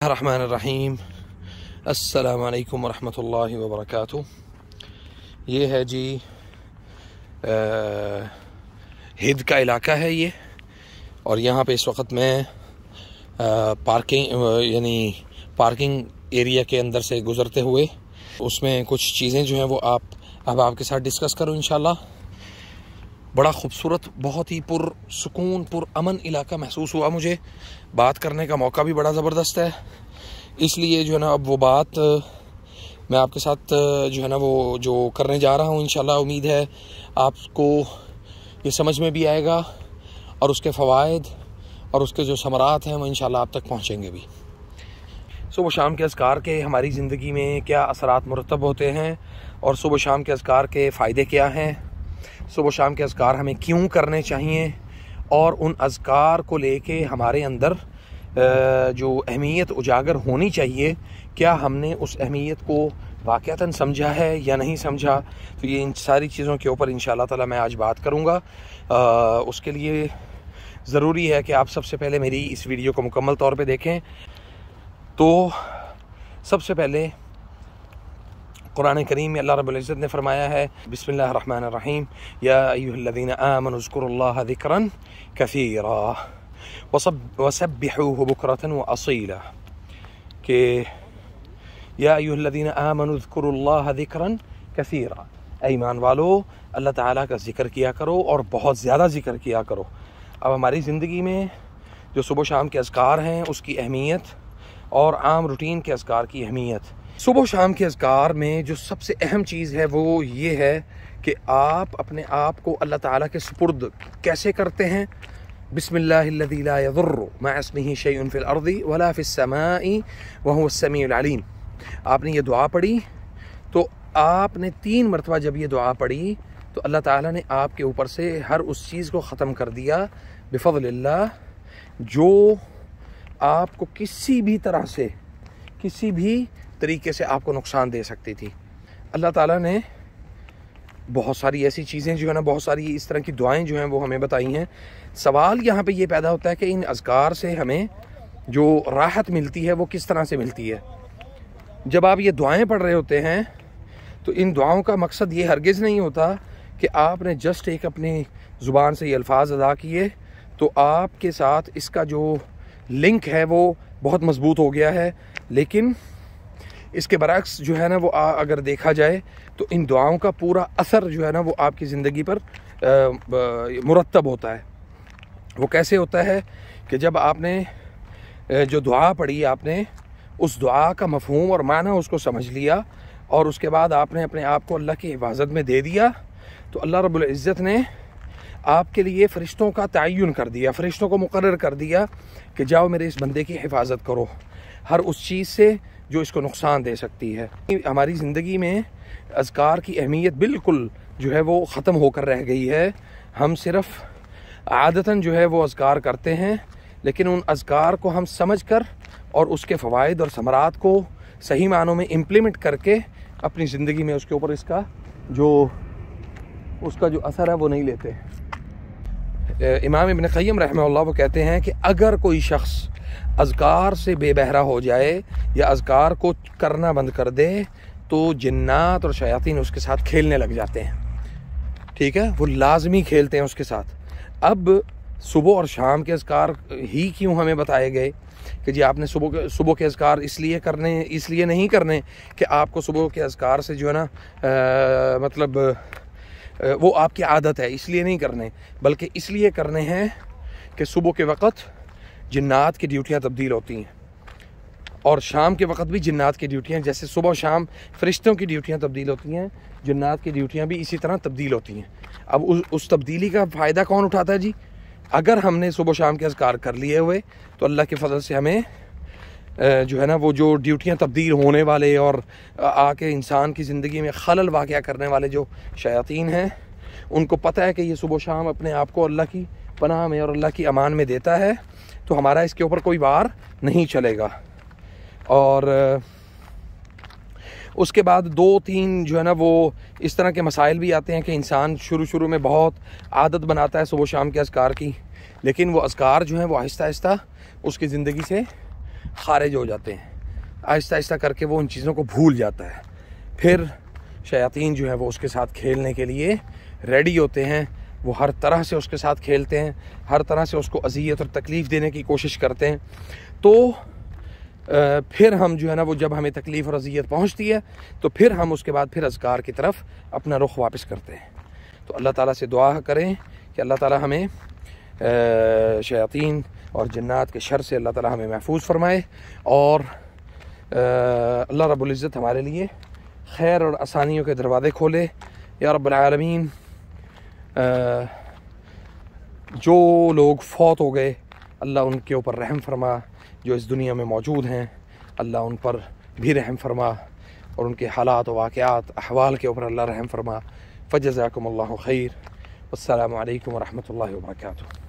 الرحمن الرحیم السلام علیکم ورحمۃ اللہ وبرکاتہ۔ یہ ہے جی ہند کا علاقہ ہے یہ، اور یہاں پہ اس وقت میں پارکنگ ایریا کے اندر سے گزرتے ہوئے اس میں کچھ چیزیں جو ہیں وہ آپ کے ساتھ ڈسکس کروں انشاءاللہ۔ بڑا خوبصورت، بہت ہی پر سکون، پر امن علاقہ محسوس ہوا مجھے۔ بات کرنے کا موقع بھی بڑا زبردست ہے، اس لیے جو ہے نا اب وہ بات میں آپ کے ساتھ جو ہے نا وہ جو کرنے جا رہا ہوں انشاءاللہ، امید ہے آپ کو یہ سمجھ میں بھی آئے گا، اور اس کے فوائد اور اس کے جو ثمرات ہیں وہ انشاءاللہ آپ تک پہنچیں گے بھی۔ صبح و شام کے اذکار کے ہماری زندگی میں کیا اثرات مرتب ہوتے ہیں، اور صبح و شام کے اذکار کے فائدے کیا ہیں، صبح و شام کے اذکار ہمیں کیوں کرنے چاہیے، اور ان اذکار کو لے کے ہمارے اندر جو اہمیت اجاگر ہونی چاہیے، کیا ہم نے اس اہمیت کو واقعتاً سمجھا ہے یا نہیں سمجھا، تو یہ ان ساری چیزوں کے اوپر انشاءاللہ تعالی میں آج بات کروں گا۔ اس کے لیے ضروری ہے کہ آپ سب سے پہلے میری اس ویڈیو کو مکمل طور پہ دیکھیں۔ تو سب سے پہلے قرآن کریم میں اللہ رب العزت نے فرمایا ہے، بسم اللہ الرحمن الرحیم، یا ایھا الذین آمنوا اذکروا اللہ ذکرا کثیرا وسبحوہ بکرۃ واصیلا، کہ یا ایھا الذین آمنوا اذکروا اللہ ذکرا کثیرا، اے ایمان والو اللہ تعالیٰ کا ذکر کیا کرو اور بہت زیادہ ذکر کیا کرو۔ اب ہماری زندگی میں جو صبح و شام کے اذکار ہیں اس کی اہمیت، اور عام روٹین کے اذکار کی اہمیت۔ صبح و شام کے اذکار میں جو سب سے اہم چیز ہے وہ یہ ہے کہ آپ اپنے آپ کو اللہ تعالیٰ کے سپرد کیسے کرتے ہیں۔ بسم اللہ الذی لا یضر مع اسمہ شیء فی الارض ولا فی السماء وهو السمیع العلیم۔ آپ نے یہ دعا پڑھی، تو آپ نے 3 مرتبہ جب یہ دعا پڑھی تو اللہ تعالیٰ نے آپ کے اوپر سے ہر اس چیز کو ختم کر دیا بفضل اللہ، جو آپ کو کسی بھی طرح سے، کسی بھی طریقے سے آپ کو نقصان دے سکتی تھی۔ اللہ تعالیٰ نے بہت ساری ایسی چیزیں جو ہے نا، بہت ساری اس طرح کی دعائیں جو ہیں وہ ہمیں بتائی ہیں۔ سوال یہاں پہ یہ پیدا ہوتا ہے کہ ان اذکار سے ہمیں جو راحت ملتی ہے وہ کس طرح سے ملتی ہے۔ جب آپ یہ دعائیں پڑھ رہے ہوتے ہیں تو ان دعاؤں کا مقصد یہ ہرگز نہیں ہوتا کہ آپ نے جسٹ ایک اپنی زبان سے یہ الفاظ ادا کیے تو آپ کے ساتھ اس کا جو لنک ہے وہ بہت مضبوط ہو گیا ہے، لیکن اس کے برعکس جو ہے نا وہ اگر دیکھا جائے تو ان دعاؤں کا پورا اثر جو ہے نا وہ آپ کی زندگی پر مرتب ہوتا ہے۔ وہ کیسے ہوتا ہے کہ جب آپ نے جو دعا پڑھی، آپ نے اس دعا کا مفہوم اور معنی اس کو سمجھ لیا، اور اس کے بعد آپ نے اپنے آپ کو اللہ کی حفاظت میں دے دیا، تو اللہ رب العزت نے آپ کے لیے فرشتوں کا تعین کر دیا، فرشتوں کو مقرر کر دیا کہ جاؤ میرے اس بندے کی حفاظت کرو ہر اس چیز سے جو اس کو نقصان دے سکتی ہے۔ ہماری زندگی میں اذکار کی اہمیت بالکل جو ہے وہ ختم ہو کر رہ گئی ہے۔ ہم صرف عادتاً جو ہے وہ اذکار کرتے ہیں، لیکن ان اذکار کو ہم سمجھ کر اور اس کے فوائد اور ثمرات کو صحیح معنوں میں امپلیمنٹ کر کے اپنی زندگی میں اس کے اوپر اس کا جو اثر ہے وہ نہیں لیتے۔ امام ابن قیم رحمہ اللہ وہ کہتے ہیں کہ اگر کوئی شخص اذکار سے بے بہرا ہو جائے یا اذکار کو کرنا بند کر دے تو جنات اور شیاطین اس کے ساتھ کھیلنے لگ جاتے ہیں، ٹھیک ہے، وہ لازمی کھیلتے ہیں اس کے ساتھ۔ اب صبح اور شام کے اذکار ہی کیوں ہمیں بتائے گئے کہ جی آپ نے صبح کے اذکار اس لیے نہیں کرنے کہ آپ کو صبح کے اذکار سے جو ہے نا مطلب وہ آپ کی عادت ہے، اس لیے نہیں کرنے، بلکہ اس لیے کرنے ہیں کہ صبح کے وقت جنات کی ڈیوٹیاں تبدیل ہوتی ہیں، اور شام کے وقت بھی جنات کی ڈیوٹیاں، جیسے صبح و شام فرشتوں کی ڈیوٹیاں تبدیل ہوتی ہیں، جنات کی ڈیوٹیاں بھی اسی طرح تبدیل ہوتی ہیں۔ اب اس تبدیلی کا فائدہ کون اٹھاتا ہے جی؟ اگر ہم نے صبح و شام کے اذکار کر لیے ہوئے تو اللہ کے فضل سے ہمیں جو ہے نا وہ جو ڈیوٹیاں تبدیل ہونے والے اور آ کے انسان کی زندگی میں خلل واقع کرنے والے جو شیاطین ہیں، ان کو پتہ ہے کہ یہ صبح و شام اپنے آپ کو اللہ کی پناہ میں اور اللہ کی امان میں دیتا ہے، تو ہمارا اس کے اوپر کوئی وار نہیں چلے گا۔ اور اس کے بعد 2-3 جو ہے نا وہ اس طرح کے مسائل بھی آتے ہیں کہ انسان شروع میں بہت عادت بناتا ہے صبح و شام کے اذکار کی، لیکن وہ اذکار جو ہیں وہ آہستہ آہستہ اس کی زندگی سے خارج ہو جاتے ہیں، آہستہ آہستہ کر کے وہ ان چیزوں کو بھول جاتا ہے. پھر شیاطین جو ہے وہ اس کے ساتھ کھیلنے کے لیے ریڈی ہوتے ہیں، وہ ہر طرح سے اس کے ساتھ کھیلتے ہیں، ہر طرح سے اس کو اذیت اور تکلیف دینے کی کوشش کرتے ہیں. تو پھر ہم جو ہے نا وہ جب ہمیں تکلیف اور اذیت پہنچتی ہے تو پھر ہم اس کے بعد پھر اذکار کی طرف اپنا رخ واپس کرتے ہیں. تو اللہ تعالیٰ سے دعا کریں کہ اللہ تعالیٰ ہمیں شیاطین اور جنات کے شر سے اللہ تعالیٰ ہمیں محفوظ فرمائے، اور اللہ رب العزت ہمارے لیے خیر اور آسانیوں کے دروازے کھولے یا رب العالمین. جو لوگ فوت ہو گئے اللہ ان کے اوپر رحم فرما، جو اس دنیا میں موجود ہیں اللہ ان پر بھی رحم فرما، اور ان کے حالات و واقعات احوال کے اوپر اللہ رحم فرما. فجزاکم اللہ خیر، والسلام علیکم ورحمۃ اللہ وبرکاتہ.